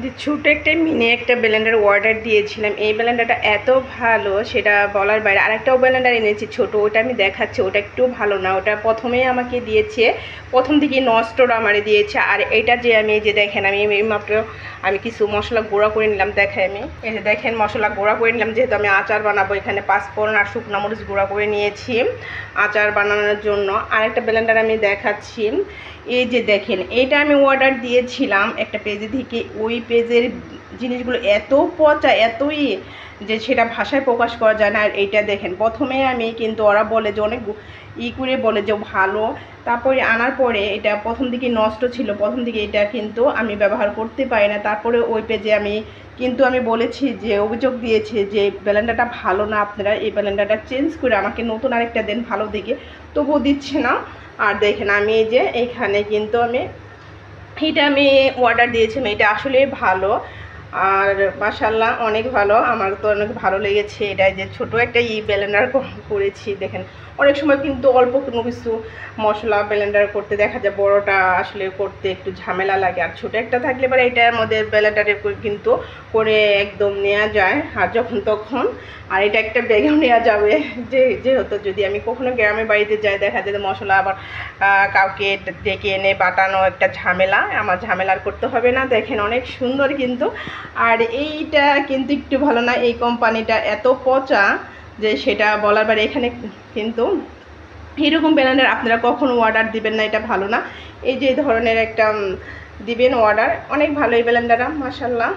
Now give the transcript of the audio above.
যে ছোট একটা মিনি একটা ব্লেন্ডার অর্ডার দিয়েছিলাম, এই ব্লেন্ডারটা এত ভালো সেটা বলার বাইরে। আরেকটাও ব্লেন্ডার এনেছি ছোট, ওটা আমি দেখাচ্ছি, ওটা একটু ভালো না। ওটা প্রথমেই আমাকে দিয়েছে, প্রথম দিকে নষ্টটা আমারে দিয়েছে। আর এটা যে আমি এই যে দেখেন, আমি মাত্র আমি কিছু মশলা গুঁড়া করে নিলাম, দেখাই আমি এই যে দেখেন মশলা গুঁড়া করে নিলাম, যেহেতু আমি আচার বানাবো। এখানে 5 ফোড়ন আর শুকনো মরিচ গুঁড়া করে নিয়েছি আচার বানানোর জন্য। আরেকটা ব্লেন্ডার আমি দেখাচ্ছি, এই যে দেখেন এটা আমি অর্ডার দিয়েছিলাম একটা পেজে থেকে। ওই পেজের জিনিসগুলো এত পচা, এতই যে সেটা ভাষায় প্রকাশ করা যায় না। আর এইটা দেখেন, প্রথমে আমি কিন্তু ওরা বলে যে অনেক করে বলে যে ভালো, তারপরে আনার পরে এটা প্রথম দিকে নষ্ট ছিল। প্রথম দিকে এটা কিন্তু আমি ব্যবহার করতে পারি না। তারপরে ওই পেজে আমি কিন্তু আমি বলেছি যে অভিযোগ দিয়েছে যে ব্লেন্ডারটা ভালো না, আপনারা এই ব্লেন্ডারটা চেঞ্জ করে আমাকে নতুন আরেকটা দেন ভালো দিকে, তবুও দিচ্ছে না। আর দেখেন আমি এই যে এইখানে কিন্তু এটা আমি অর্ডার দিয়েছিলাম, এটা আসলে ভালো। আর মাশাআল্লাহ অনেক ভালো, আমার তো অনেক ভালো লেগেছে। এটা যে ছোট একটা ব্লেন্ডার করেছি দেখেন। অনেক সময় কিন্তু অল্প কোনো কিছু মশলা ব্লেন্ডার করতে দেখা যায় বড়টা আসলে করতে একটু ঝামেলা লাগে, আর ছোটো একটা থাকলে পরে এটার মধ্যে ব্লেন্ডারে কিন্তু করে একদম নেওয়া যায় আর যখন তখন। আর এটা একটা ব্যাগেও নেওয়া যাবে, যেহেতু যদি আমি কখনো গ্রামের বাড়িতে যাই, দেখা যায় মশলা আবার কাউকে ডেকে এনে বাটানো একটা ঝামেলা, আমার ঝামেলার করতে হবে না। দেখেন অনেক সুন্দর কিন্তু। আর এইটা কিন্তু একটু ভালো না, এই কোম্পানিটা এত পচা যে সেটা বলার পরে। এখানে কিন্তু এরকম ব্লেন্ডার আপনারা কখনো অর্ডার দিবেন না, এটা ভালো না। এই যে ধরনের একটা দিবেন অর্ডার, অনেক ভালো এই ব্লেন্ডারটা মাশাআল্লাহ।